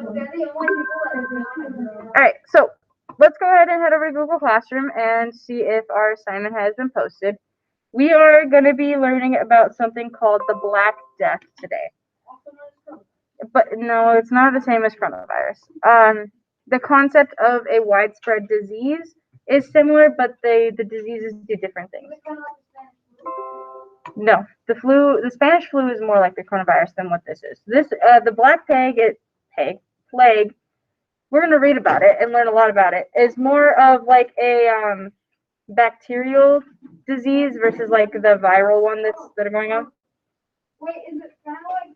All right, so let's go ahead and head over to Google Classroom and see if our assignment has been posted. We are going to be learning about something called the Black Death today. But no, it's not the same as coronavirus. The concept of a widespread disease is similar, but the diseases do different things. No, the Spanish flu is more like the coronavirus than what this is. The Black Plague. We're gonna read about it and learn a lot about it. Is more of like a bacterial disease versus like the viral one that are going on. Wait, is it kind of like?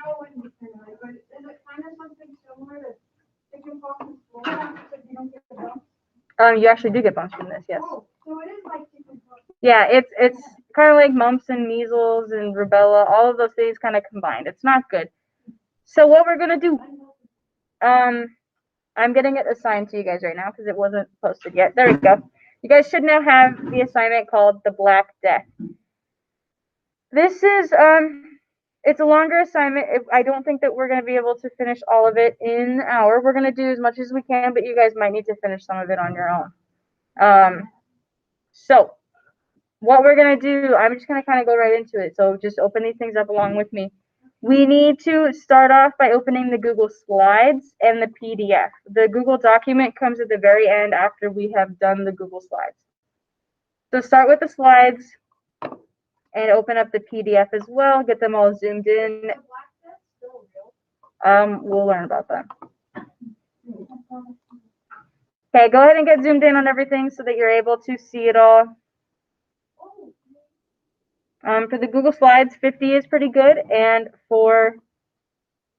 No, it wouldn't be kind of like, but is it kind of something similar to chickenpox and smallpox? If you don't get the bumps. You actually do get bumps from this, yes. Oh, so it is like chickenpox. Yeah, it's kind of like mumps and measles and rubella, all of those things kind of combined. It's not good. So what we're gonna do? I'm getting it assigned to you guys right now because it wasn't posted yet. There we go. You guys should now have the assignment called the Black Death. This is it's a longer assignment. I don't think that we're going to be able to finish all of it in an hour. We're going to do as much as we can, but you guys might need to finish some of it on your own. So what we're going to do, I'm just going to kind of go right into it. So just open these things up along with me. We need to start off by opening the Google Slides and the PDF. The Google document comes at the very end after we have done the Google Slides. So start with the slides and open up the PDF as well. Get them all zoomed in. We'll learn about that. Okay, go ahead and get zoomed in on everything so that you're able to see it all. For the Google Slides, 50 is pretty good, and for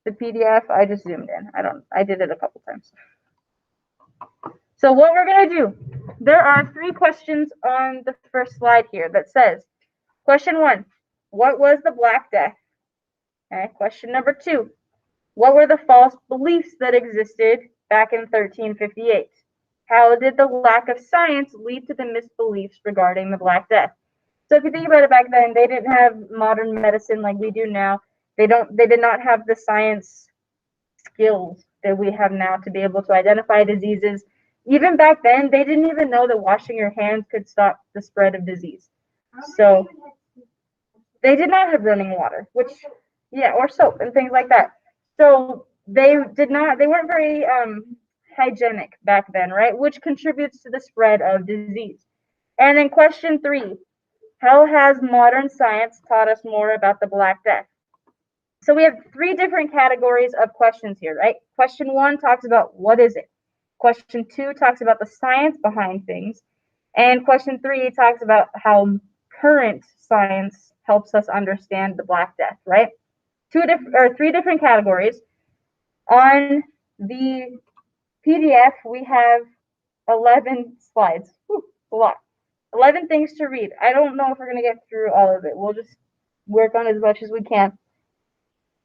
the PDF, I just zoomed in. I did it a couple times. So what we're gonna do, there are 3 questions on the first slide here that says, question 1, what was the Black Death? Okay, question number 2, what were the false beliefs that existed back in 1358? How did the lack of science lead to the misbeliefs regarding the Black Death? So if you think about it, back then they didn't have modern medicine like we do now. They did not have the science skills that we have now to be able to identify diseases. Even back then, they didn't even know that washing your hands could stop the spread of disease. So they did not have running water, or soap and things like that. So they weren't very hygienic back then, right? Which contributes to the spread of disease. And then question 3, how has modern science taught us more about the Black Death? So we have 3 different categories of questions here, right? Question 1 talks about what is it? Question 2 talks about the science behind things. And question 3 talks about how current science helps us understand the Black Death, right? 3 different categories. On the PDF, we have 11 slides. Whew, a lot. 11 things to read. I don't know if we're going to get through all of it. We'll just work on as much as we can.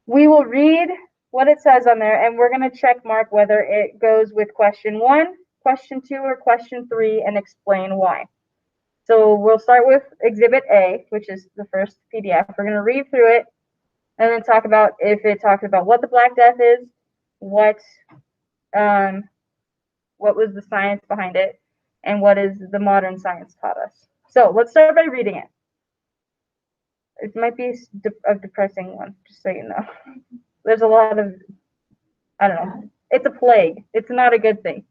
We will read what it says on there, and we're going to check mark whether it goes with question 1, question 2, or question 3, and explain why. So we'll start with Exhibit A, which is the first PDF. We're going to read through it, and then talk about if it talks about what the Black Death is, what was the science behind it, and what is the modern science taught us. So let's start by reading it. It might be a depressing one, just so you know. There's a lot of, I don't know. It's a plague. It's not a good thing.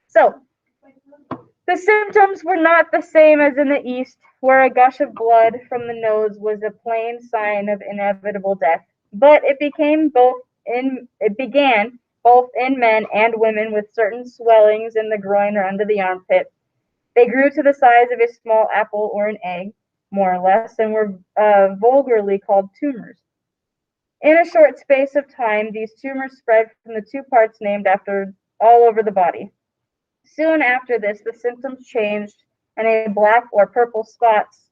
So, the symptoms were not the same as in the East, where a gush of blood from the nose was a plain sign of inevitable death. But it began both in men and women with certain swellings in the groin or under the armpit. They grew to the size of a small apple or an egg, more or less, and were vulgarly called tumors. In a short space of time, these tumors spread from the 2 parts named after all over the body. Soon after this, the symptoms changed, and a black or purple spots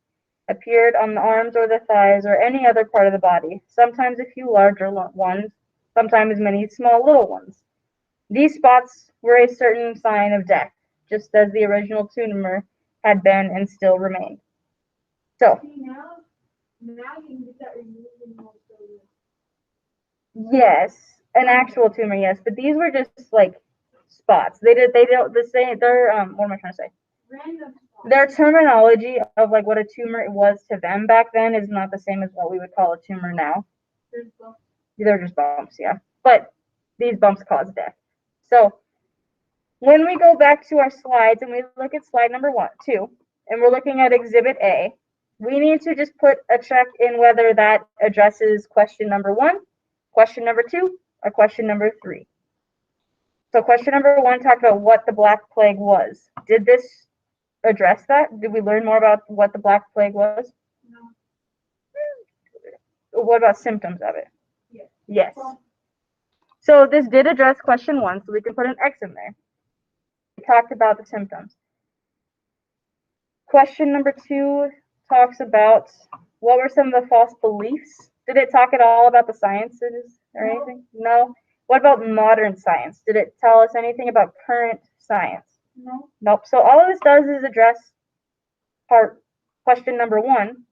appeared on the arms or the thighs or any other part of the body, sometimes a few larger ones, sometimes many small little ones. These spots were a certain sign of death, just as the original tumor had been and still remained. So, now you can get that removed in most of yes, An actual tumor, yes, but these were just like spots. They don't the same. They're what am I trying to say? Random spots. Their terminology of like what a tumor was to them back then is not the same as what we would call a tumor now. There's bumps. They're just bumps, yeah. But these bumps cause death. So when we go back to our slides and we look at slide number 2, and we're looking at Exhibit A, we need to just put a check in whether that addresses question number 1, question number 2, or question number 3. So question number 1 talked about what the Black Plague was. Did this address that? Did we learn more about what the Black Plague was? No. What about symptoms of it? Yes. Yes. Well, So this did address question 1, so we can put an X in there. We talked about the symptoms. Question number 2 talks about what were some of the false beliefs? Did it talk at all about the sciences or No. anything? No. What about modern science? Did it tell us anything about current science? no. Nope. So all of this does is address question number 1.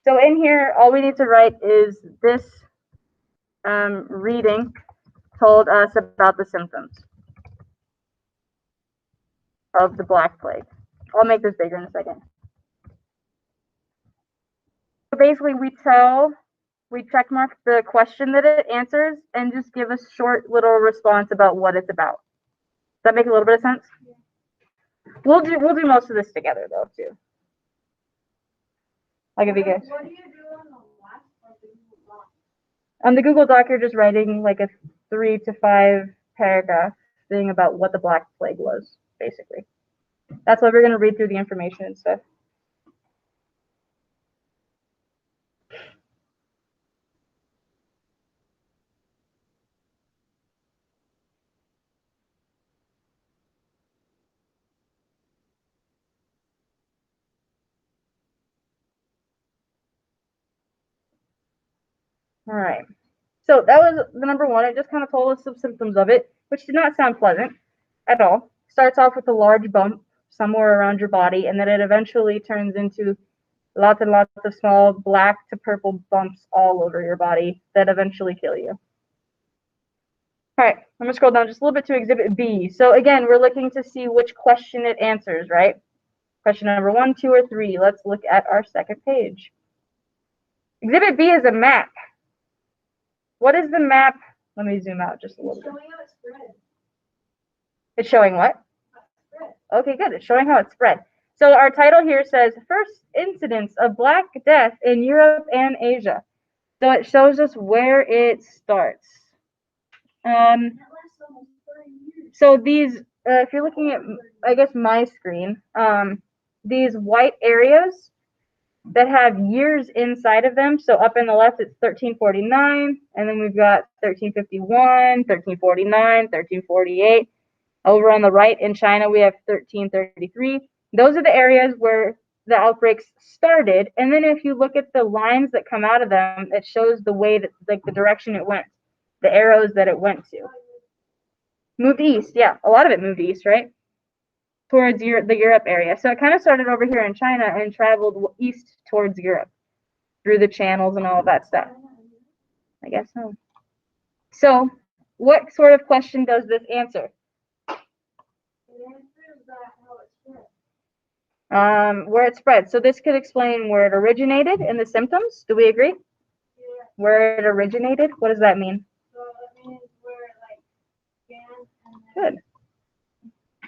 So in here, all we need to write is this reading told us about the symptoms of the Black Plague. I'll make this bigger in a second. So basically, we check mark the question that it answers and just give a short little response about what it's about. Does that make a little bit of sense? Yeah. We'll do most of this together though too. I'll give you guys. What do you do on the last part? The Google Doc? On the Google Doc, you're just writing like a 3 to 5 paragraph thing about what the Black Plague was, basically. That's why we're going to read through the information and stuff. All right. So that was the number 1. It just kind of told us some symptoms of it, which did not sound pleasant at all. Starts off with a large bump somewhere around your body, and then it eventually turns into lots and lots of small black to purple bumps all over your body that eventually kill you. All right, I'm gonna scroll down just a little bit to Exhibit B. So again, we're looking to see which question it answers, right? Question number 1, 2, or 3. Let's look at our second page. Exhibit B is a map. What is the map? Let me zoom out just a little It's bit. showing how it spread. It's showing what? How it spread. Okay, good. It's showing how it spread. So our title here says first incidence of Black Death in Europe and Asia. So it shows us where it starts. That lasts almost 30 years. So these, if you're looking at, I guess, my screen, these white areas that have years inside of them. So up in the left, it's 1349, and then we've got 1351, 1349, 1348. Over on the right in China, we have 1333. Those are the areas where the outbreaks started. And then if you look at the lines that come out of them, it shows the way that, like, the direction it went, the arrows that it went to. Moved east, yeah, a lot of it moved east, right? Towards the Europe area. So it kind of started over here in China and traveled east towards Europe through the channels and all of that stuff. I guess so. So what sort of question does this answer? It answers that how it spread. Where it spread. So this could explain where it originated and the symptoms. Do we agree? Yeah. Where it originated? What does that mean? So that means where it like began and then. Good.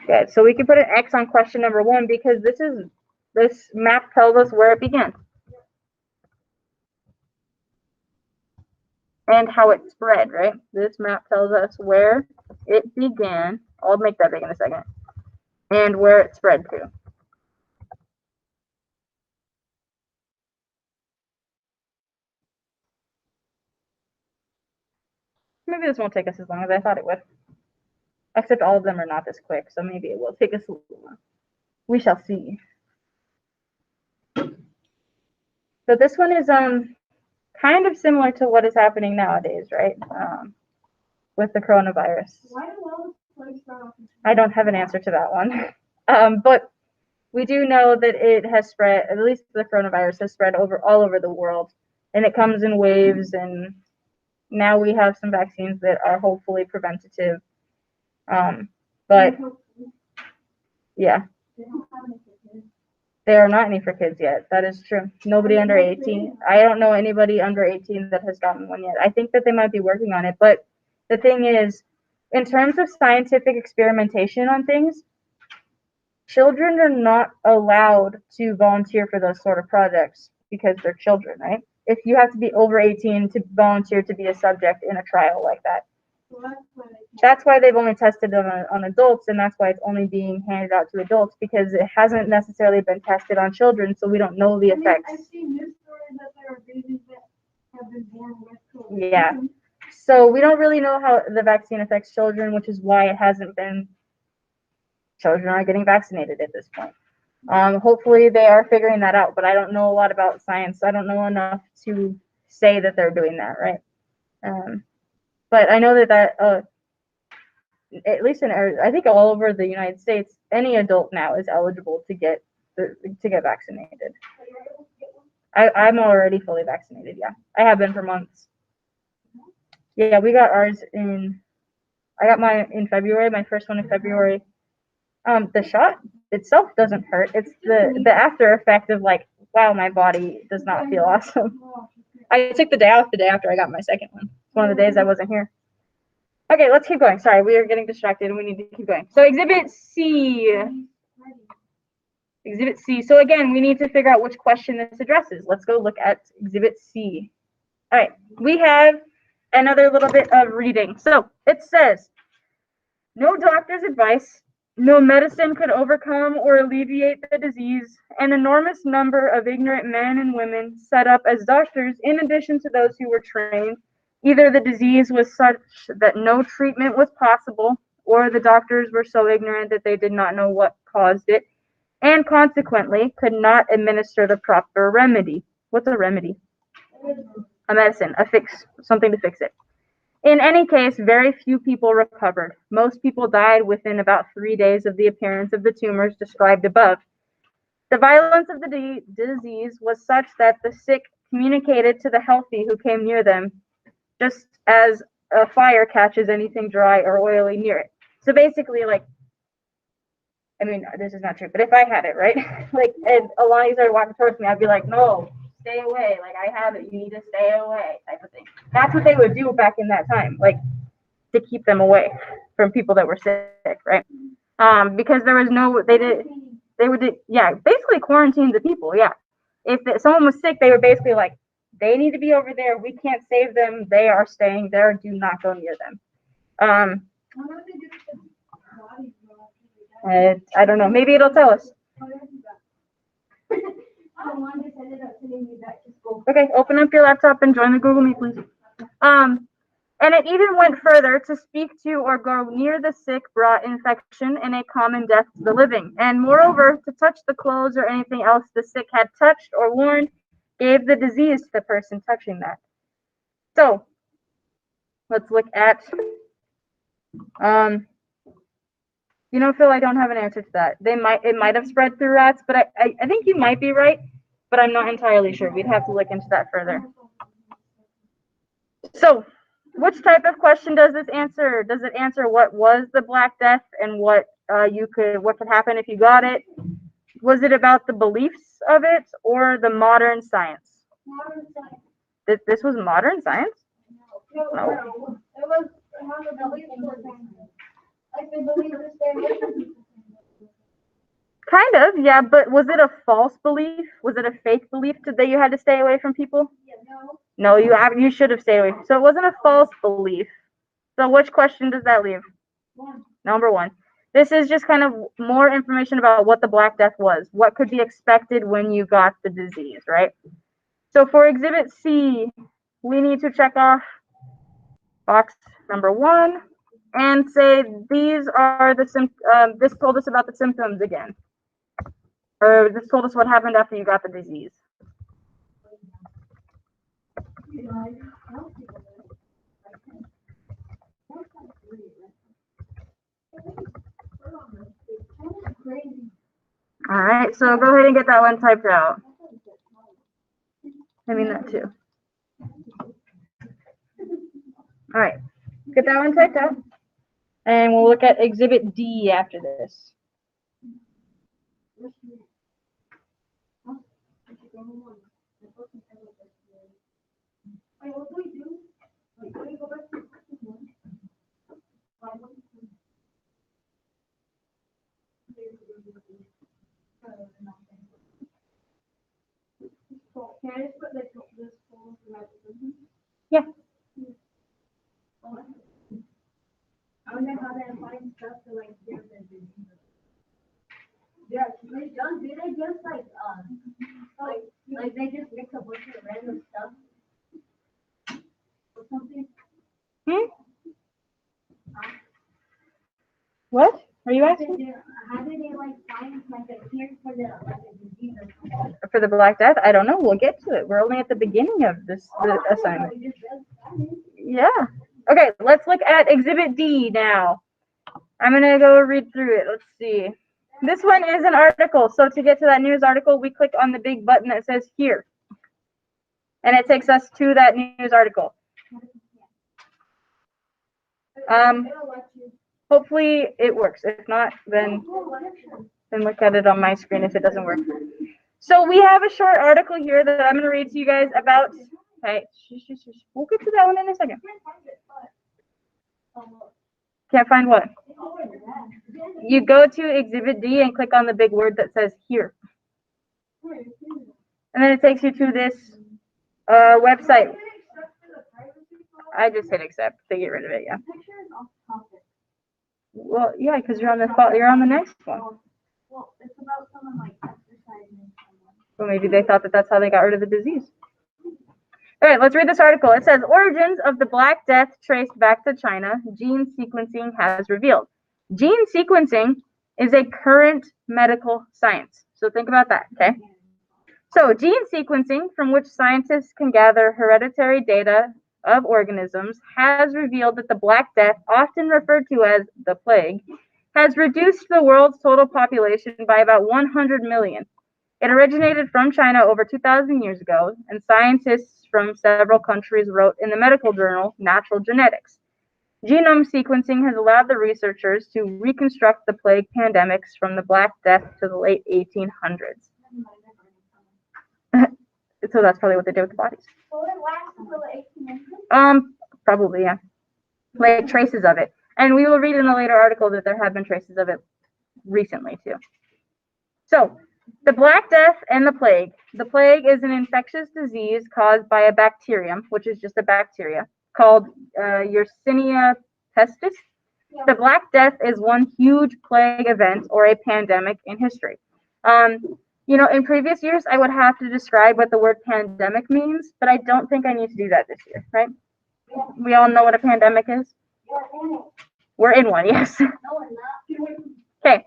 Good. So we can put an X on question number 1 because this map tells us where it began. And how it spread, right? This map tells us where it began. I'll make that big in a second. And where it spread to. Maybe this won't take us as long as I thought it would. Except all of them are not this quick, so maybe it will take us a little more. We shall see. So this one is kind of similar to what is happening nowadays, right? With the coronavirus. Why do all the plagues start off in I don't have an answer to that one. But we do know that it has spread, at least the coronavirus has spread all over the world. And it comes in waves and now we have some vaccines that are hopefully preventative. But yeah, They don't have any for kids. there are not any for kids yet. That is true. Nobody under 18. I don't know anybody under 18 that has gotten one yet. I think that they might be working on it. But the thing is, in terms of scientific experimentation on things, children are not allowed to volunteer for those sort of projects because they're children, right? If you have to be over 18 to volunteer to be a subject in a trial like that. So that's why they can't. That's why they've only tested on adults, and that's why it's only being handed out to adults, because it hasn't necessarily been tested on children, so we don't know the I mean, effects. I've seen news stories that there are babies that have been born with COVID. Yeah. So we don't really know how the vaccine affects children, which is why it hasn't been. Children are getting vaccinated at this point. Hopefully they are figuring that out, but I don't know a lot about science. I don't know enough to say that they're doing that, right? But I know that at least I think all over the United States, any adult now is eligible to get vaccinated. I'm already fully vaccinated. Yeah, I have been for months. Yeah, we got ours I got mine in February. My first one in February. The shot itself doesn't hurt. It's the after effect of like, wow, my body does not feel awesome. I took the day off the day after I got my second one. It's one of the days I wasn't here. Okay, let's keep going. Sorry, we are getting distracted and we need to keep going. So Exhibit C. Exhibit C. So again, we need to figure out which question this addresses. Let's go look at Exhibit C. All right, we have another little bit of reading. So it says, no doctor's advice, no medicine could overcome or alleviate the disease. An enormous number of ignorant men and women set up as doctors in addition to those who were trained. Either the disease was such that no treatment was possible, or the doctors were so ignorant that they did not know what caused it, and consequently could not administer the proper remedy. What's a remedy? A medicine, a fix, something to fix it. In any case, very few people recovered. Most people died within about 3 days of the appearance of the tumors described above. The violence of the disease was such that the sick communicated to the healthy who came near them, just as a fire catches anything dry or oily near it. So basically, like, I mean, this is not true, but if I had it, right? Like, and Alani started walking towards me, I'd be like, no, stay away. Like, I have it. You need to stay away, type of thing. That's what they would do back in that time, like, to keep them away from people that were sick, right? Because there was no, they would, yeah, basically quarantine the people, yeah. If someone was sick, they were basically like, they need to be over there. We can't save them. They are staying there. Do not go near them. I don't know. Maybe it'll tell us. Okay, open up your laptop and join the Google Meet, please. And it even went further to speak to or go near the sick brought infection and a common death to the living. And moreover, to touch the clothes or anything else the sick had touched or worn gave the disease to the person touching that. So let's look at, Phil, I don't have an answer to that. It might have spread through rats, but I think you might be right, but I'm not entirely sure. We'd have to look into that further. So, which type of question does this answer? Does it answer what was the Black Death and what could happen if you got it? Was it about the beliefs of it or the modern science? Modern science. This was modern science? No. It was how the beliefs were changing. Like they believe to stay away from people. Kind of, yeah, but was it a false belief? Was it a fake belief that you had to stay away from people? Yeah, no. No, you should have stayed away. So it wasn't a false belief. So which question does that leave? Number 1. This is just kind of more information about what the Black Death was. What could be expected when you got the disease, right? So for Exhibit C, we need to check off box number 1 and say these are the this told us about the symptoms again. Or this told us what happened after you got the disease. All right, so go ahead and get that one typed out. I mean that too. All right, get that one typed out. And we'll look at Exhibit D after this. Can I just put like this phone for that? Yeah. I wonder how they find stuff to like different diseases. Yeah, they don't. Do they just like they just mix a bunch of random stuff or something? What are you asking? How do they like find like a cure for the like a disease or something? For the Black Death? I don't know. We'll get to it. We're only at the beginning of this assignment. Yeah. Okay, let's look at Exhibit D now. I'm going to go read through it. Let's see. This one is an article. So to get to that news article, we click on the big button that says here. And it takes us to that news article. Hopefully it works. If not, then look at it on my screen if it doesn't work. So we have a short article here that I'm going to read to you guys about. Okay, we'll get to that one in a second. Can't find what? You go to Exhibit D and click on the big word that says here. And then it takes you to this website. I just hit accept to get rid of it, yeah. Well, yeah, because you're on the next one. Well, it's about someone like exercising. Well, maybe they thought that that's how they got rid of the disease. All right, let's read this article. It says, origins of the Black Death traced back to China, gene sequencing has revealed. Gene sequencing is a current medical science. So think about that, okay? So gene sequencing, from which scientists can gather hereditary data of organisms, has revealed that the Black Death, often referred to as the plague, has reduced the world's total population by about 100 million. It originated from China over 2,000 years ago, and scientists from several countries wrote in the medical journal Natural Genetics. Genome sequencing has allowed the researchers to reconstruct the plague pandemics from the Black Death to the late 1800s. So that's probably what they did with the bodies. Will it last until the 1800s? Probably, yeah. Like traces of it. And we will read in a later article that there have been traces of it recently too. So, the Black Death and the plague. The plague is an infectious disease caused by a bacterium, which is just a bacteria, called Yersinia pestis. Yeah. The Black Death is one huge plague event or a pandemic in history. You know, in previous years, I would have to describe what the word pandemic means, but I don't think I need to do that this year, right? Yeah. We all know what a pandemic is? We're in one, yes. No, we're not. Okay.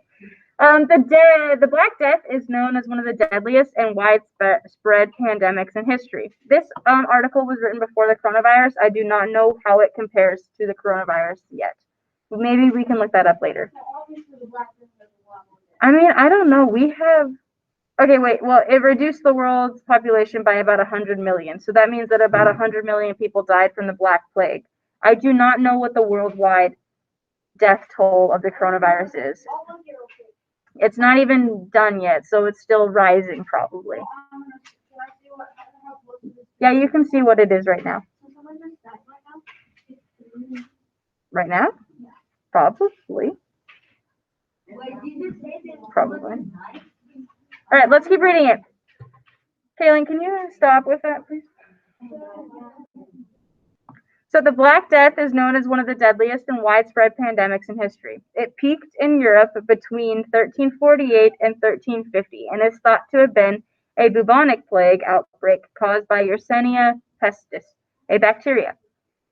The Black Death is known as one of the deadliest and widespread pandemics in history. This article was written before the coronavirus. I do not know how it compares to the coronavirus yet. Maybe we can look that up later. I mean, I don't know. We have... Okay, wait. Well, it reduced the world's population by about 100 million. So that means that about 100 million people died from the Black Plague. I do not know what the worldwide death toll of the coronavirus is. It's not even done yet, so it's still rising probably. Yeah, you can see what it is right now. Right now? Probably. Probably. All right, let's keep reading it. Kaylin, can you stop with that, please? So the Black Death is known as one of the deadliest and widespread pandemics in history. It peaked in Europe between 1348 and 1350 and is thought to have been a bubonic plague outbreak caused by Yersinia pestis, a bacteria.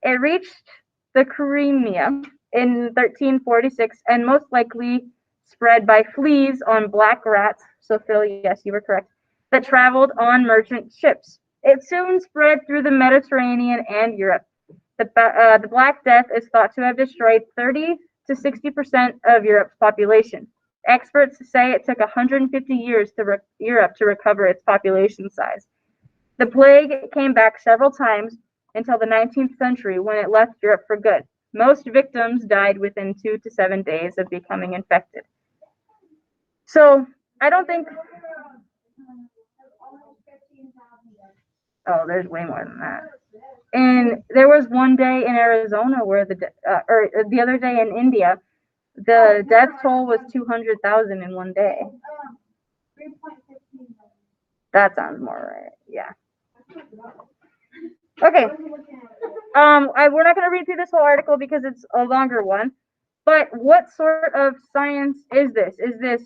It reached the Crimea in 1346 and most likely spread by fleas on black rats. So Phil, yes, you were correct. That traveled on merchant ships. It soon spread through the Mediterranean and Europe. The Black Death is thought to have destroyed 30 to 60% of Europe's population. Experts say it took 150 years for Europe to recover its population size. The plague came back several times until the 19th century when it left Europe for good. Most victims died within 2 to 7 days of becoming infected. So I don't think. Oh, there's way more than that. And there was one day in Arizona where or the other day in India, the death toll was 200,000 in one day. That sounds more right. Yeah. Okay. We're not going to read through this whole article because it's a longer one. But what sort of science is this? Is this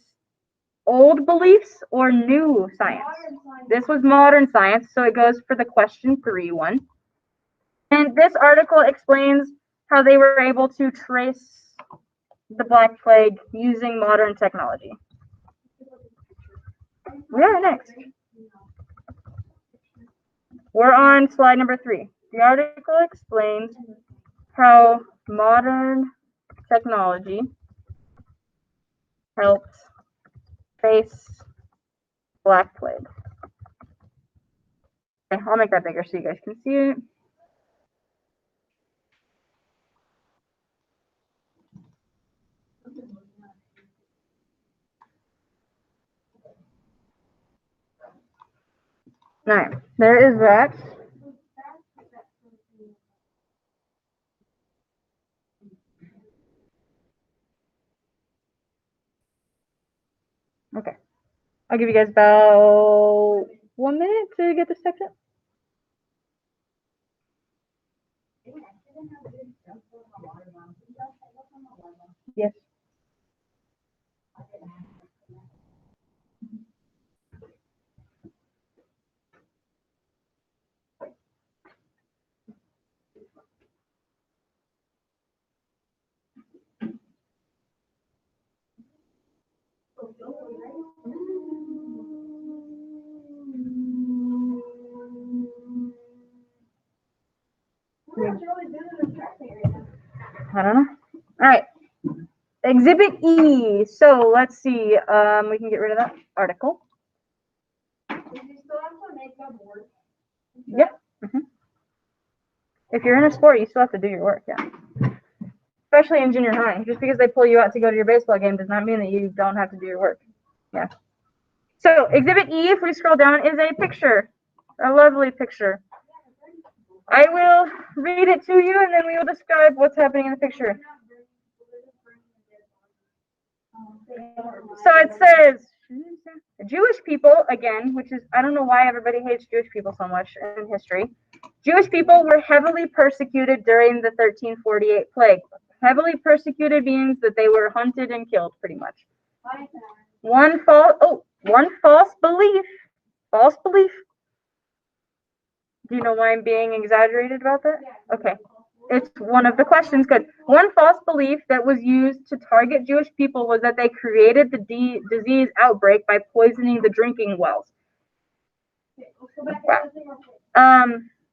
old beliefs or new science? This was modern science, so it goes for the question 3 one. And this article explains how they were able to trace the Black Plague using modern technology. We are next. We're on slide number 3. The article explains how modern technology helped face Black Plague. Okay, I'll make that bigger so you guys can see it. All right, there is that. Okay, I'll give you guys about 1 minute to get this text up. Yes. I don't know. All right. Exhibit E. So let's see. We can get rid of that article. Yeah. If you're in a sport, you still have to do your work. Yeah. Especially in junior high. Just because they pull you out to go to your baseball game does not mean that you don't have to do your work. Yeah. So Exhibit E, if we scroll down, is a picture. A lovely picture. I will read it to you and then we will describe what's happening in the picture. So it says Jewish people, again, which is, I don't know why everybody hates Jewish people so much in history. Jewish people were heavily persecuted during the 1348 plague. Heavily persecuted means that they were hunted and killed, pretty much. One false belief. False belief. Do you know why I'm being exaggerated about that? Okay. It's one of the questions. Good. One false belief that was used to target Jewish people was that they created the disease outbreak by poisoning the drinking wells. Wow.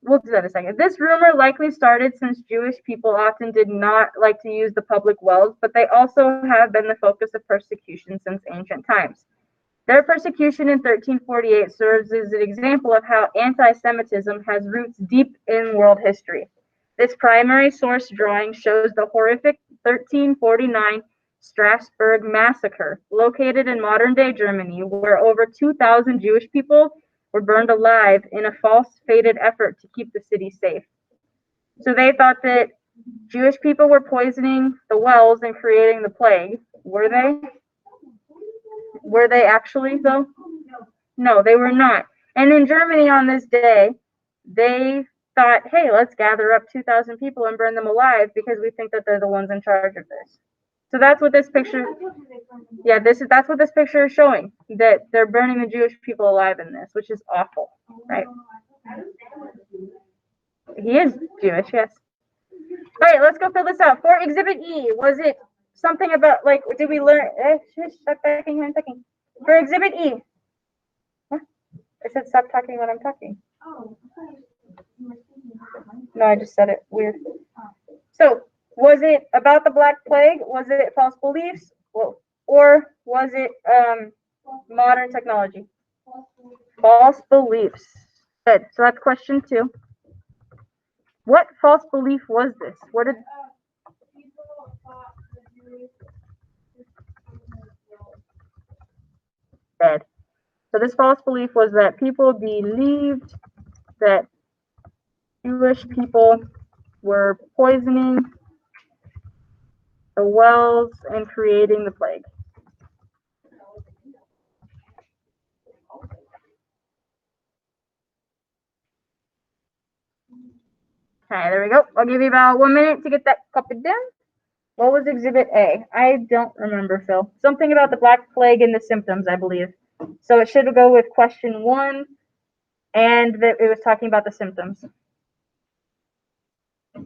We'll do that in a second. This rumor likely started since Jewish people often did not like to use the public wells, but they also have been the focus of persecution since ancient times. Their persecution in 1348 serves as an example of how anti-Semitism has roots deep in world history. This primary source drawing shows the horrific 1349 Strasbourg massacre, located in modern-day Germany, where over 2,000 Jewish people were burned alive in a false-fated effort to keep the city safe. So they thought that Jewish people were poisoning the wells and creating the plague. Were they? Were they actually, though? No, they were not. And in Germany on this day, they thought, hey, let's gather up 2,000 people and burn them alive because we think that they're the ones in charge of this. So that's what this picture, that's what this picture is showing, that they're burning the Jewish people alive in this, which is awful, right? He is Jewish, yes. All right, let's go fill this out. For Exhibit E, was it something about, like, did we learn? Stop talking when I'm talking. For Exhibit E. Huh? I said stop talking when I'm talking. No, I just said it weird. So, was it about the Black Plague? Was it false beliefs? Well, or was it modern technology? False beliefs. Good. So that's question 2. What false belief was this? What did People thought the Jewish dead? So this false belief was that people believed that Jewish people were poisoning the wells and creating the plague. Okay, there we go. I'll give you about 1 minute to get that copied down. What was Exhibit A? I don't remember, Phil. Something about the Black Plague and the symptoms, I believe. So it should go with question 1, and that it was talking about the symptoms. How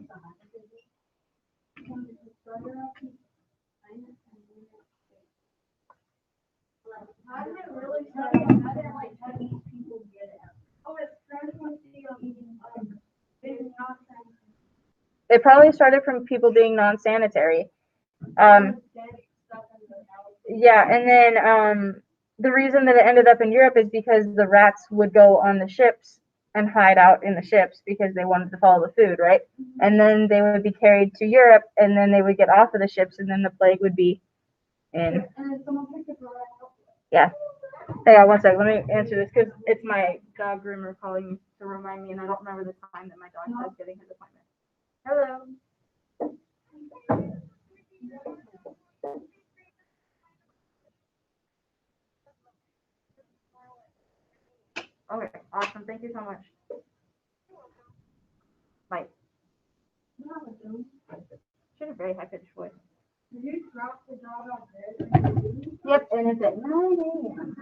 did it really start? How did like Chinese people get it? Oh, it's started when being nonsense. It probably started from people being non-sanitary. Yeah, and then the reason that it ended up in Europe is because the rats would go on the ships and hide out in the ships because they wanted to follow the food, right? And then they would be carried to Europe, and then they would get off of the ships, and then the plague would be in. And then someone picked up a rat. Yeah. Hang on 1 second. Let me answer this because it's my dog groomer calling me to remind me, and I don't remember the time that my dog was getting his appointment. Hello. Okay, awesome. Thank you so much. Bye. She had a very high-pitched voice. Did you drop the dog out there? Yep, and it's at 9 a.m.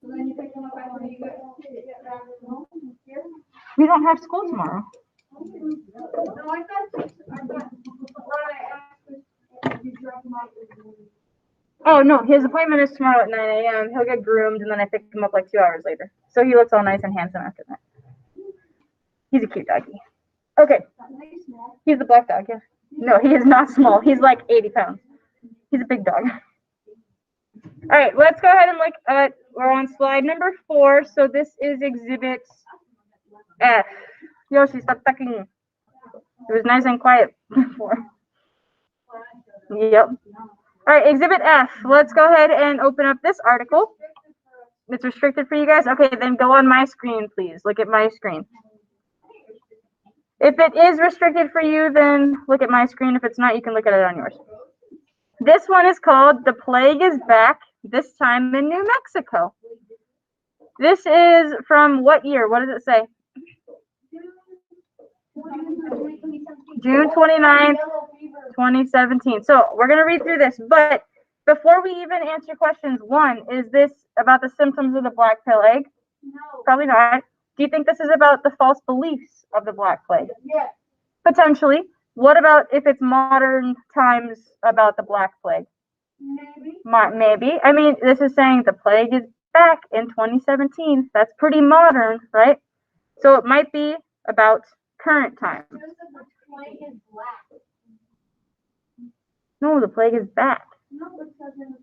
So then you pick them up after you get back home here? We don't have school tomorrow. No, I thought what I asked was if you drop them off. Oh, no, his appointment is tomorrow at 9 a.m. He'll get groomed, and then I pick him up like 2 hours later. So he looks all nice and handsome after that. He's a cute doggy. Okay. He's the black dog, yeah. No, he is not small. He's like 80 pounds. He's a big dog. All right, let's go ahead and look at, we're on slide number 4. So this is Exhibit F. Yoshi, stop talking. It was nice and quiet before. Yep. All right, Exhibit F. Let's go ahead and open up this article. It's restricted for you guys? Okay, then go on my screen, please. Look at my screen. If it is restricted for you, then look at my screen. If it's not, you can look at it on yours. This one is called The Plague is Back, this time in New Mexico. This is from what year? What does it say? June 29th, 2017. So we're going to read through this. But before we even answer questions, 1, is this about the symptoms of the Black Plague? No. Probably not. Do you think this is about the false beliefs of the Black Plague? Yes. Potentially. What about if it's modern times about the Black Plague? Maybe. Maybe. I mean, this is saying the plague is back in 2017. That's pretty modern, right? So it might be about current time. The plague is black. No, the plague is back. No, it doesn't.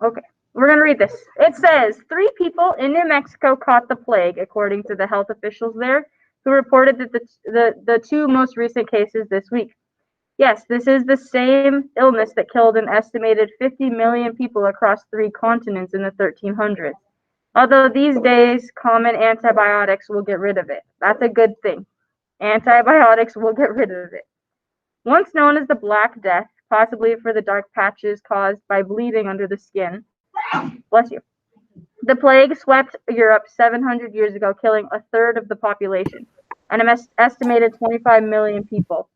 Okay, we're going to read this. It says, 3 people in New Mexico caught the plague, according to the health officials there, who reported that the 2 most recent cases this week. Yes, this is the same illness that killed an estimated 50 million people across 3 continents in the 1300s. Although these days, common antibiotics will get rid of it. That's a good thing. Antibiotics will get rid of it. Once known as the Black Death, possibly for the dark patches caused by bleeding under the skin. Bless you. The plague swept Europe 700 years ago, killing 1/3 of the population, and an estimated 25 million people.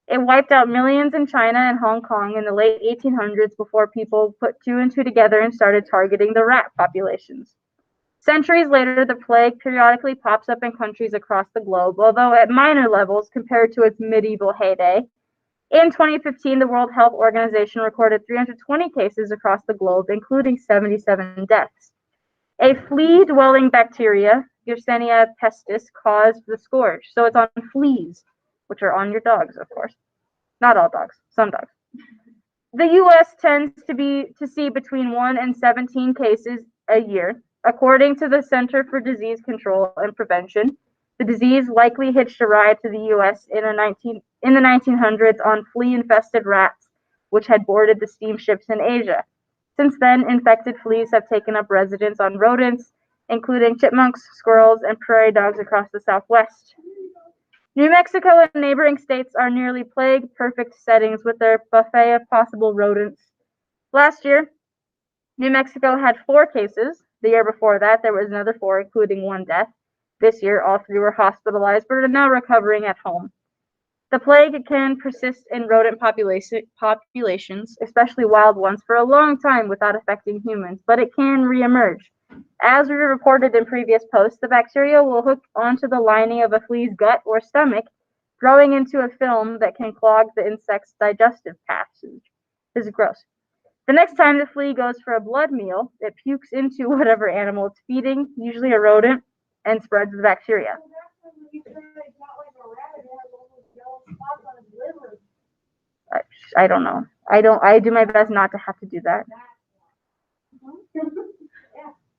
It wiped out millions in China and Hong Kong in the late 1800s before people put 2 and 2 together and started targeting the rat populations. Centuries later, the plague periodically pops up in countries across the globe, although at minor levels compared to its medieval heyday. In 2015, the World Health Organization recorded 320 cases across the globe, including 77 deaths. A flea-dwelling bacteria, Yersinia pestis, caused the scourge. So it's on fleas, which are on your dogs, of course. Not all dogs, some dogs. The U.S. tends to see between 1 and 17 cases a year According to the Center for Disease Control and Prevention, the disease likely hitched a ride to the U.S. in the 1900s on flea-infested rats, which had boarded the steamships in Asia. Since then, infected fleas have taken up residence on rodents, including chipmunks, squirrels, and prairie dogs across the Southwest. New Mexico and neighboring states are nearly plague-perfect settings with their buffet of possible rodents. Last year, New Mexico had 4 cases. The year before that, there was another 4, including 1 death. This year, all 3 were hospitalized, but are now recovering at home. The plague can persist in rodent populations, especially wild ones, for a long time without affecting humans, but it can reemerge. As we reported in previous posts, the bacteria will hook onto the lining of a flea's gut or stomach, growing into a film that can clog the insect's digestive passage. This is gross. The next time the flea goes for a blood meal, it pukes into whatever animal it's feeding, usually a rodent, and spreads the bacteria. I don't know. I do my best not to have to do that.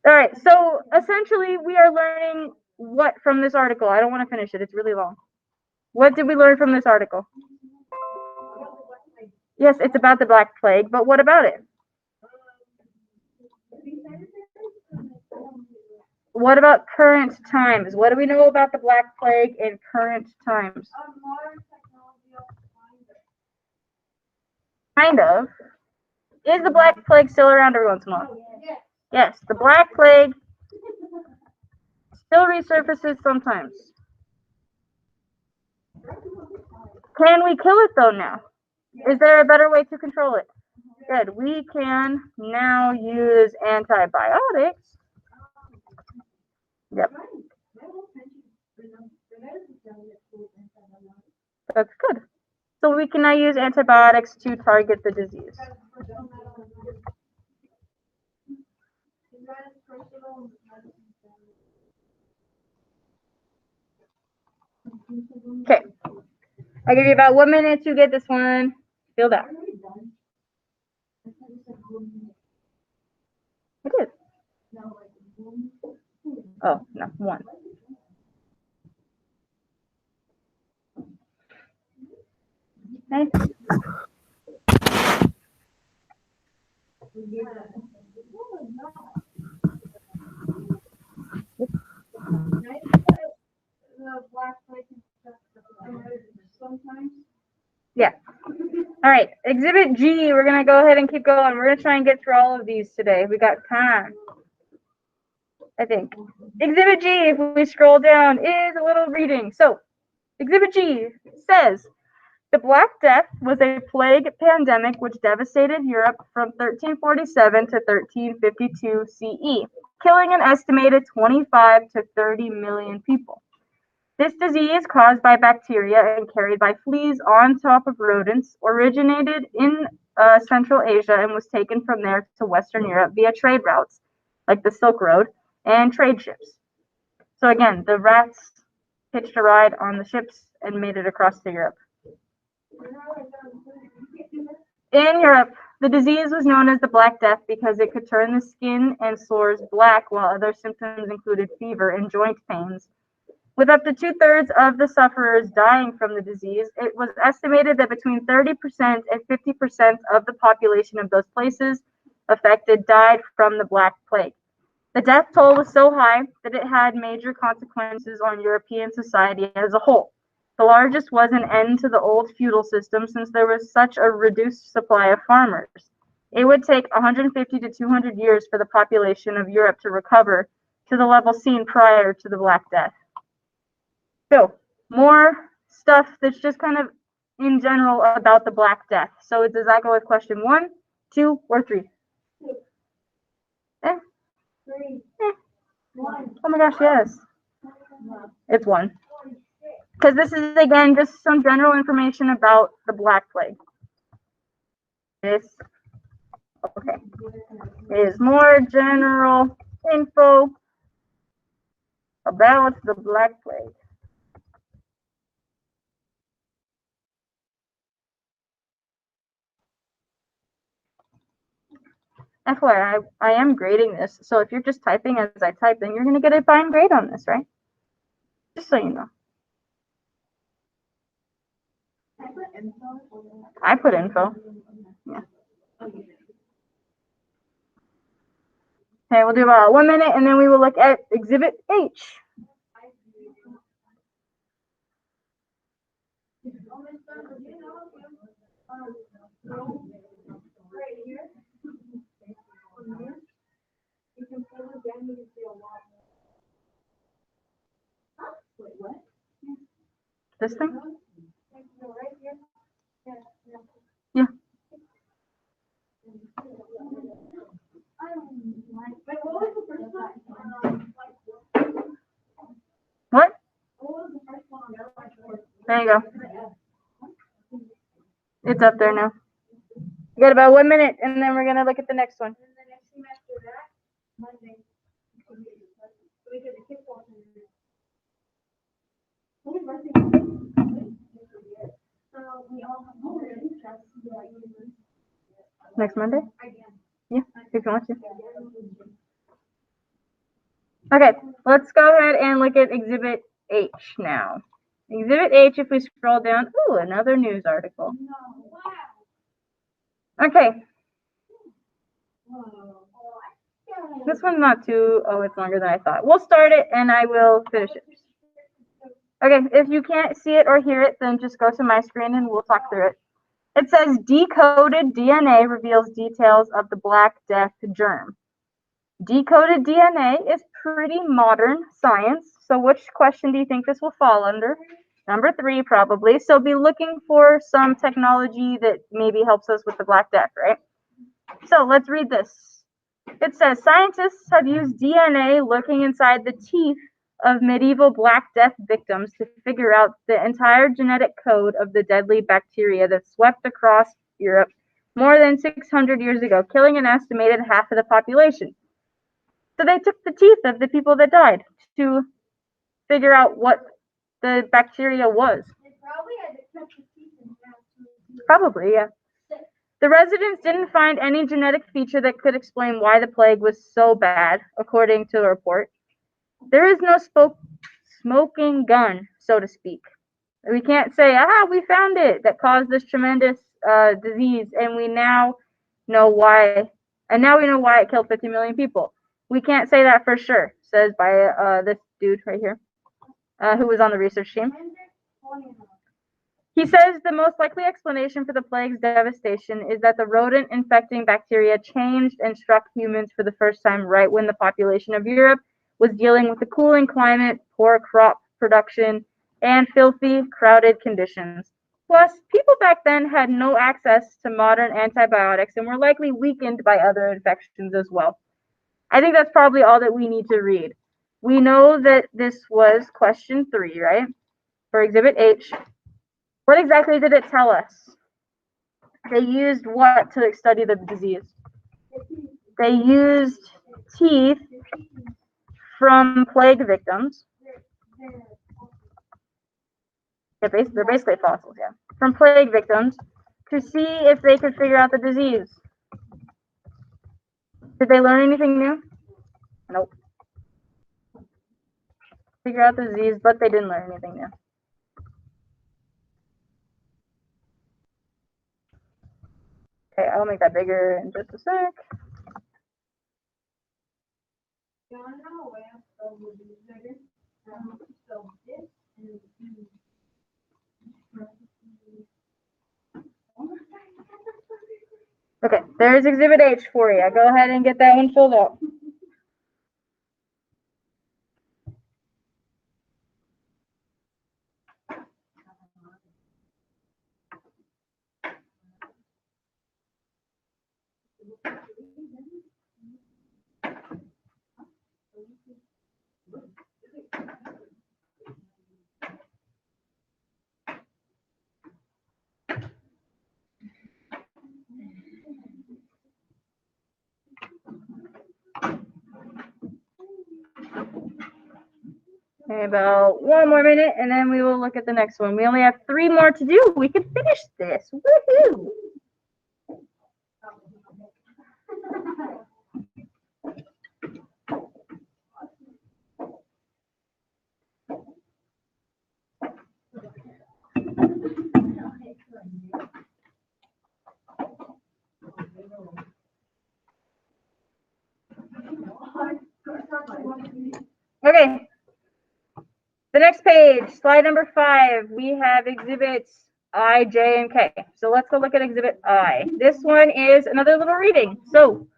All right, so essentially we are learning what from this article? I don't want to finish it. It's really long. What did we learn from this article? Yes, it's about the Black Plague, but what about it? What about current times? What do we know about the Black Plague in current times? Kind of. Is the Black Plague still around every once in a while? Yes, the Black Plague still resurfaces sometimes. Can we kill it though now? Is there a better way to control it? Good. We can now use antibiotics. Yep. That's good. So we can now use antibiotics to target the disease. Okay. I'll give you about 1 minute to get this one filled out. It is. Oh, no, 1. Okay. Yeah. All right. Exhibit G, we're going to go ahead and keep going. We're going to try and get through all of these today. We got time, I think. Exhibit G, if we scroll down, is a little reading. So, Exhibit G says, the Black Death was a plague pandemic which devastated Europe from 1347 to 1352 CE, killing an estimated 25 to 30 million people. This disease, caused by bacteria and carried by fleas on top of rodents, originated in Central Asia and was taken from there to Western Europe via trade routes, like the Silk Road, and trade ships. So again, the rats hitched a ride on the ships and made it across to Europe. In Europe, the disease was known as the Black Death because it could turn the skin and sores black, while other symptoms included fever and joint pains. With up to 2/3 of the sufferers dying from the disease, it was estimated that between 30% and 50% of the population of those places affected died from the Black Plague. The death toll was so high that it had major consequences on European society as a whole. The largest was an end to the old feudal system, since there was such a reduced supply of farmers. It would take 150 to 200 years for the population of Europe to recover to the level seen prior to the Black Death. So, more stuff that's just kind of in general about the Black Death. So does that go with question 1, 2, or 3? Eh? 3. Eh. 1. Oh my gosh, yes. It's 1. Because this is, again, just some general information about the Black Plague. This, okay, is more general info about the Black Plague. FYI, I am grading this, so if you're just typing as I type, then you're going to get a fine grade on this, right? Just so you know. I put info. Yeah. Okay, we'll do about 1 minute, and then we will look at Exhibit H. Right here. You can pull it down, you can see a lot more. Wait, what? This thing? No, right here. Yeah. Yeah. Wait, what was the first one? What? What was the first one on the other? There you go. It's up there now. We got about 1 minute, and then we're going to look at the next one. And the next semester that, Monday. We did a kickball. So we all have homework. Next Monday? Again. Yeah, if you want to. Okay, let's go ahead and look at Exhibit H now. Exhibit H, if we scroll down, ooh, another news article. No, wow. Okay, Whoa. this one's not too, oh, it's longer than I thought. We'll start it and I will finish it. Okay, if you can't see it or hear it, then just go to my screen and we'll talk through it. It says decoded DNA reveals details of the Black Death germ. Decoded DNA is pretty modern science. So which question do you think this will fall under? Number 3, probably. So be looking for some technology that maybe helps us with the Black Death, right? So let's read this. It says scientists have used DNA looking inside the teeth of medieval Black Death victims to figure out the entire genetic code of the deadly bacteria that swept across Europe more than 600 years ago, killing an estimated half of the population. So they took the teeth of the people that died to figure out what the bacteria was. They probably had to cut the teeth in half. Probably, yeah. The residents didn't find any genetic feature that could explain why the plague was so bad, according to the report. There is no smoking gun, so to speak. We can't say, we found it that caused this tremendous disease, and we now know why. And now we know why it killed 50 million people. We can't say that for sure, says by this dude right here, who was on the research team. He says the most likely explanation for the plague's devastation is that the rodent-infecting bacteria changed and struck humans for the first time right when the population of Europe was dealing with the cooling climate, poor crop production, and filthy, crowded conditions. Plus, people back then had no access to modern antibiotics and were likely weakened by other infections as well. I think that's probably all that we need to read. We know that this was question 3, right? For Exhibit H. What exactly did it tell us? They used what to study the disease? They used teeth from plague victims. They're basically fossils, yeah. From plague victims to see if they could figure out the disease. Did they learn anything new? Nope. Figure out the disease, but they didn't learn anything new. Okay, I'll make that bigger in just a sec. You want to know where else would be bigger? So this and Okay, there's Exhibit H for you. Go ahead and get that one filled out. Okay, about 1 more minute, and then we will look at the next one. We only have 3 more to do. We can finish this. Woohoo! next page, slide number 5, we have exhibits I, J, and K. So let's go look at exhibit I. This one is another little reading. So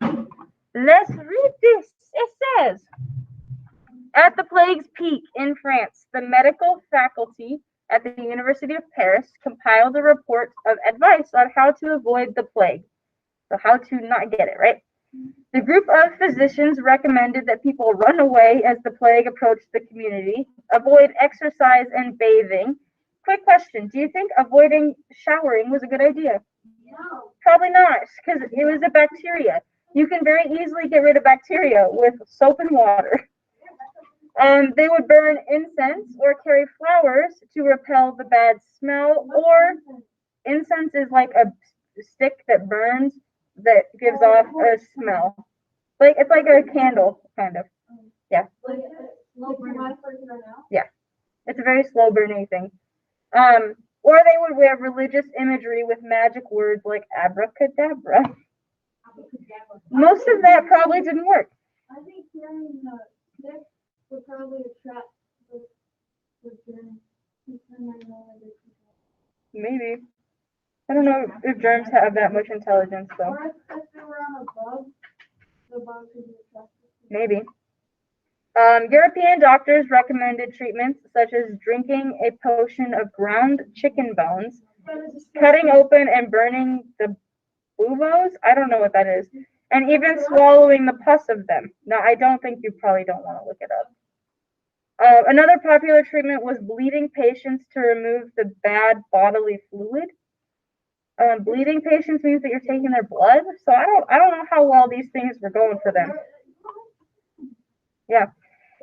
let's read this. It says, at the plague's peak in France, the medical faculty at the University of Paris compiled a report of advice on how to avoid the plague. So how to not get it, right? The group of physicians recommended that people run away as the plague approached the community, avoid exercise and bathing. Quick question, do you think avoiding showering was a good idea? No. Probably not, because it was a bacteria. You can very easily get rid of bacteria with soap and water. They would burn incense or carry flowers to repel the bad smell, or incense is like a stick that burns that gives off a smell. Like it's like a candle, kind of. Yeah. Like, slow burn. Yeah. It's a very slow burning thing. Or they would wear religious imagery with magic words like abracadabra. Most of that probably didn't work. I think carrying the stick would probably attract the germs. Maybe. I don't know if germs have that much intelligence, though. Or if they were on a bug, the bug could be attracted. Maybe. European doctors recommended treatments such as drinking a potion of ground chicken bones, cutting open and burning the buboes. I don't know what that is. And even swallowing the pus of them. Now, I don't think you probably don't want to look it up. Another popular treatment was bleeding patients to remove the bad bodily fluid. Bleeding patients means that you're taking their blood, so I don't know how well these things were going for them. Yeah.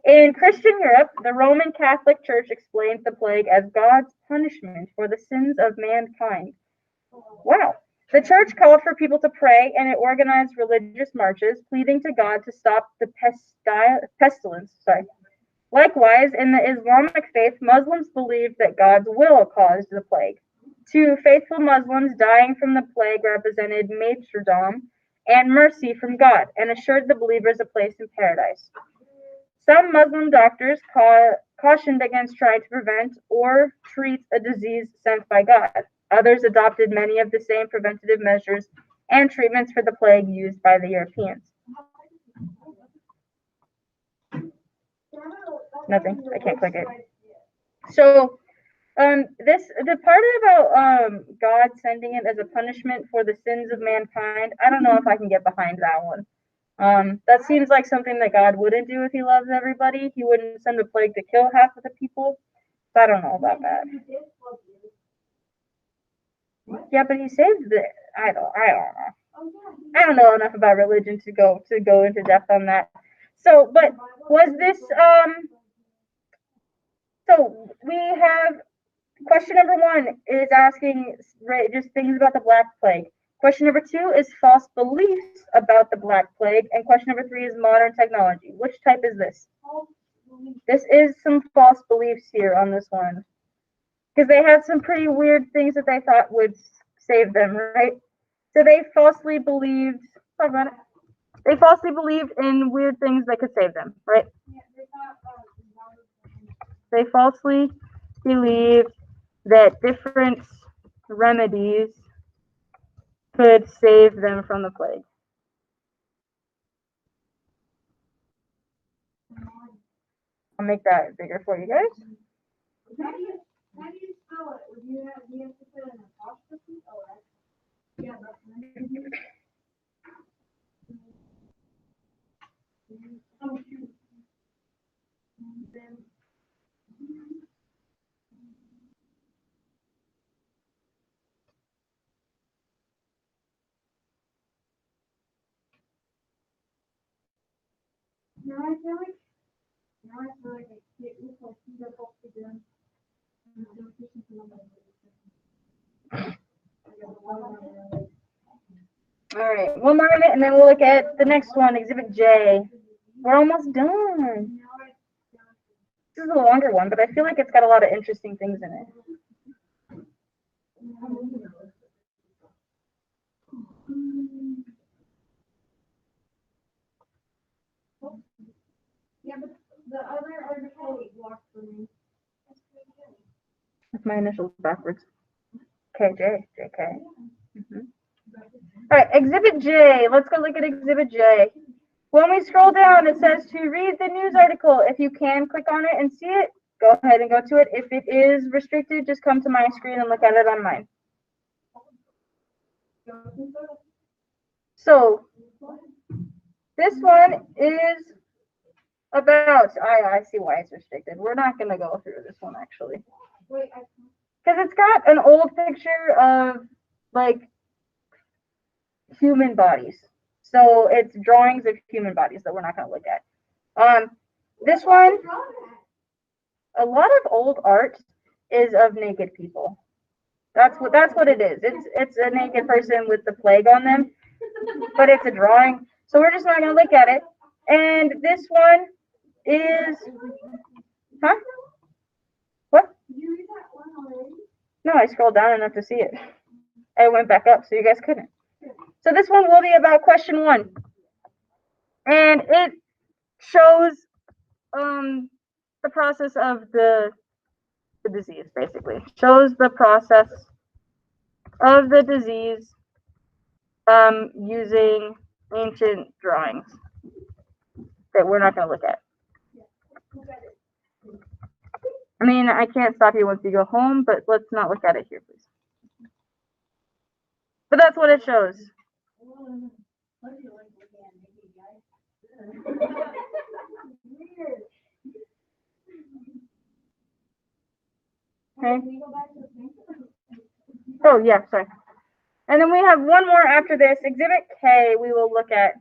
In Christian Europe, the Roman Catholic Church explained the plague as God's punishment for the sins of mankind. Wow. The church called for people to pray, and it organized religious marches, pleading to God to stop the pestilence. Likewise, in the Islamic faith, Muslims believed that God's will caused the plague. To faithful Muslims, dying from the plague represented martyrdom and mercy from God, and assured the believers a place in paradise. Some Muslim doctors cautioned against trying to prevent or treat a disease sent by God. Others adopted many of the same preventative measures and treatments for the plague used by the Europeans. Nothing. I can't click it. So, the part about God sending it as a punishment for the sins of mankind, I don't know if I can get behind that one. That seems like something that God wouldn't do if he loves everybody. He wouldn't send a plague to kill half of the people. So I don't know about that. Yeah, but he saved the. I don't know. I don't know enough about religion to go into depth on that. So, but was this So we have question number 1 is asking just things about the Black Plague. Question number 2 is false beliefs about the Black Plague, and question number 3 is modern technology. Which type is this? This is some false beliefs here on this one, because they have some pretty weird things that they thought would save them, right? So they falsely believed. Talk about it. They falsely believed in weird things that could save them, right? They falsely believed that different remedies could save them from the plague. I'll make that bigger for you guys. How do you spell it? Do you have to put an apostrophe or? Yeah, oh, shoot. Then. Now I feel like it looks like they're both together. All right, one more minute, and then we'll look at the next one, Exhibit J. We're almost done. This is a longer one, but I feel like it's got a lot of interesting things in it. Yeah, but the other article was blocked for me. With my initials backwards. KJ, JK. All right, Exhibit J. Let's go look at Exhibit J. When we scroll down, it says to read the news article. If you can click on it and see it, go ahead and go to it. If it is restricted, just come to my screen and look at it on mine. So this one is about, I see why it's restricted. We're not going to go through this one actually. Because it's got an old picture of like human bodies. So it's drawings of human bodies that we're not going to look at. This one, a lot of old art is of naked people. That's what it is. It's a naked person with the plague on them, but it's a drawing. So we're just not going to look at it. And this one is, huh? What? Did you read that one already? No, I scrolled down enough to see it. I went back up so you guys couldn't. So this one will be about question 1. And it shows the process of the disease, basically. Shows the process of the disease using ancient drawings that we're not going to look at. I mean, I can't stop you once you go home, but let's not look at it here, please. But that's what it shows. Okay. Oh, yeah, sorry. And then we have one more after this. Exhibit K, we will look at.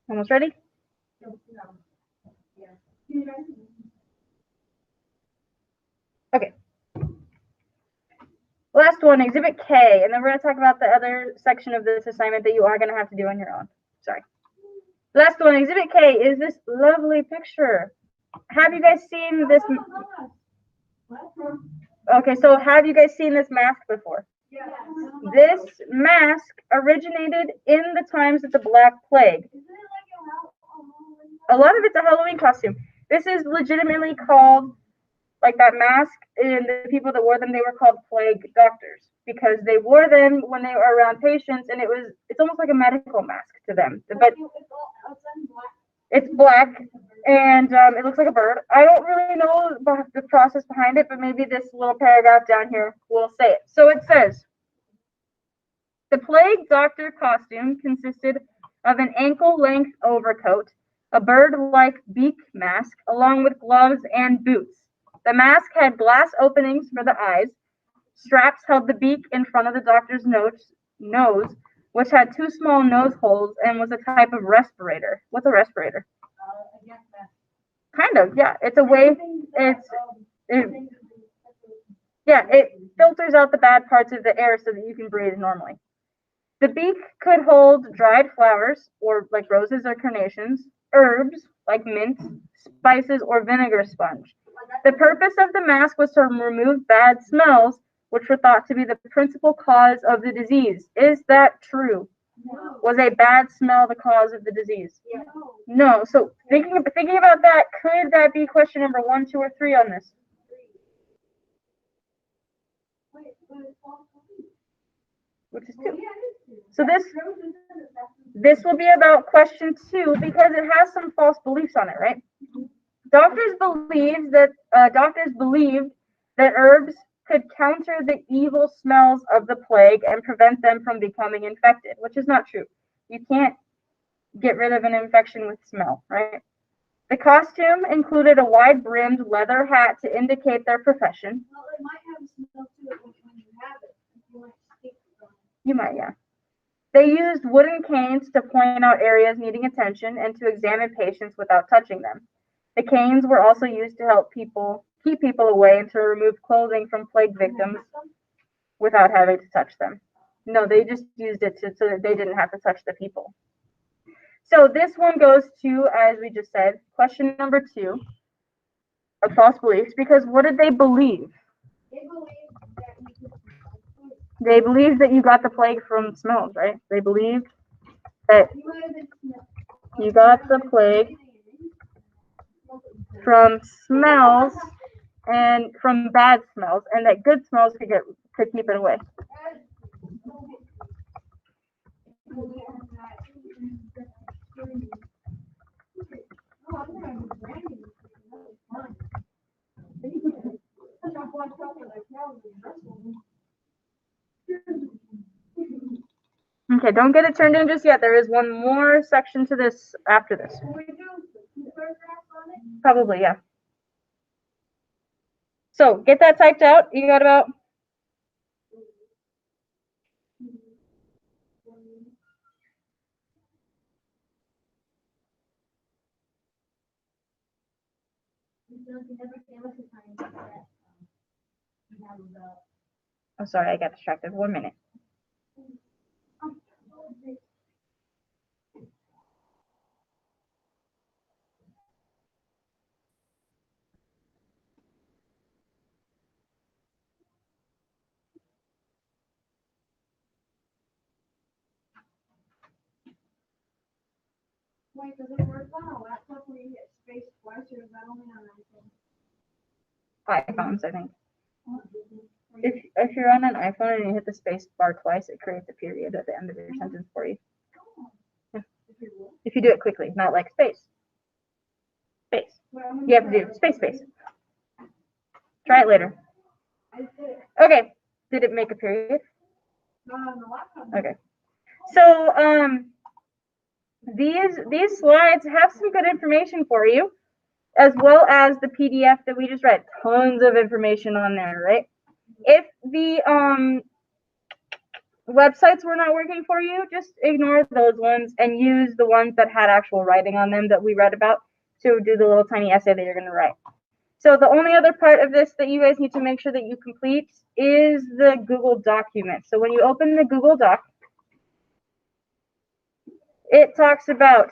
Almost ready? Okay. Last one, Exhibit K, and then we're going to talk about the other section of this assignment that you are going to have to do on your own. Sorry. Last one, Exhibit K, is this lovely picture. Have you guys seen this? Okay, so have you guys seen this mask before? Yes. This mask originated in the times of the Black Plague. Isn't it like A lot of it's a Halloween costume. This is legitimately called, like that mask, and the people that wore them, they were called plague doctors because they wore them when they were around patients, and it's almost like a medical mask to them. But it's black, and it looks like a bird. I don't really know the process behind it, but maybe this little paragraph down here will say it. So it says, the plague doctor costume consisted of an ankle-length overcoat, a bird-like beak mask, along with gloves and boots. The mask had glass openings for the eyes. Straps held the beak in front of the doctor's nose, which had 2 small nose holes and was a type of respirator. What's a respirator? Kind of, yeah. It's a way, it filters out the bad parts of the air so that you can breathe normally. The beak could hold dried flowers, or like roses or carnations, herbs like mint, spices, or vinegar sponge. The purpose of the mask was to remove bad smells, which were thought to be the principal cause of the disease. Is that true? No. Was a bad smell the cause of the disease? Yeah. No. So thinking about that, could that be question number 1, 2, or 3 on this? Which is 2. So this will be about question 2 because it has some false beliefs on it, right? Doctors believed that herbs could counter the evil smells of the plague and prevent them from becoming infected, which is not true. You can't get rid of an infection with smell, right? The costume included a wide-brimmed leather hat to indicate their profession. Well, it might have smell to it when you have it. You might speak from it. You might, yeah. They used wooden canes to point out areas needing attention and to examine patients without touching them. The canes were also used to help keep people away and to remove clothing from plague victims without having to touch them. No, they just used it so that they didn't have to touch the people. So this one goes to, as we just said, question number 2 of false beliefs, because what did they believe? They believed that you got the plague from smells, right? They believed that you got the plague from smells and from bad smells, and that good smells could keep it away. Okay, don't get it turned in just yet. There is one more section to this after this. Probably, yeah. So get that typed out. You got about oh, sorry, I got distracted. 1 minute. Wait, does it work on a laptop when you hit space twice, or is that only on iPhones, I think. If you're on an iPhone and you hit the space bar twice, it creates a period at the end of your sentence for you. Yeah. If you do it quickly, not like space. Space. You have to do space. Try it later. Okay. Did it make a period? Not on the laptop. Okay. So these slides have some good information for you, as well as the PDF that we just read. Tons of information on there, right? If the websites were not working for you, just ignore those ones and use the ones that had actual writing on them that we read about to do the little tiny essay that you're going to write. So the only other part of this that you guys need to make sure that you complete is the Google document. So when you open the Google Doc, it talks about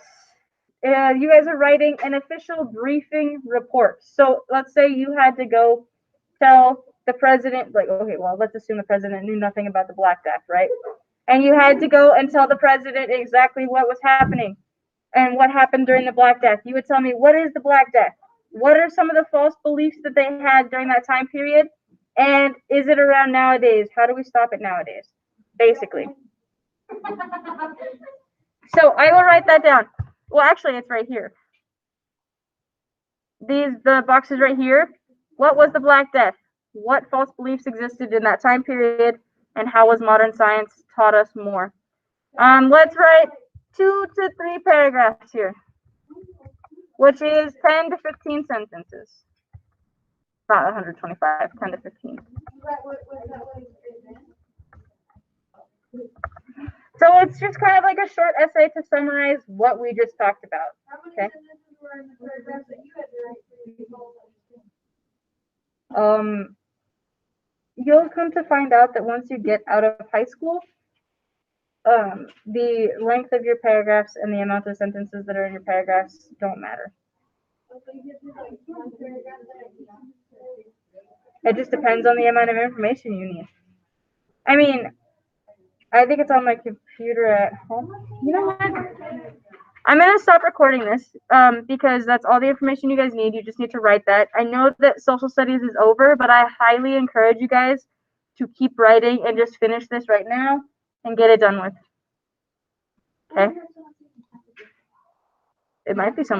you guys are writing an official briefing report. So let's say you had to go tell the president, like, okay, well, let's assume the president knew nothing about the Black Death, right? And you had to go and tell the president exactly what was happening and what happened during the Black Death. You would tell me, what is the Black Death? What are some of the false beliefs that they had during that time period? And is it around nowadays? How do we stop it nowadays? Basically. So I will write that down. Well, actually, it's right here. The boxes right here. What was the Black Death? What false beliefs existed in that time period? And how was modern science taught us more? Let's write 2 to 3 paragraphs here, which is 10 to 15 sentences. Not 125, 10 to 15. So it's just kind of like a short essay to summarize what we just talked about. Okay. You'll come to find out that once you get out of high school, the length of your paragraphs and the amount of sentences that are in your paragraphs don't matter. It just depends on the amount of information you need. I mean, I think it's on my computer at home. You know what? I'm going to stop recording this because that's all the information you guys need. You just need to write that. I know that social studies is over, but I highly encourage you guys to keep writing and just finish this right now and get it done with. Okay? It might be something.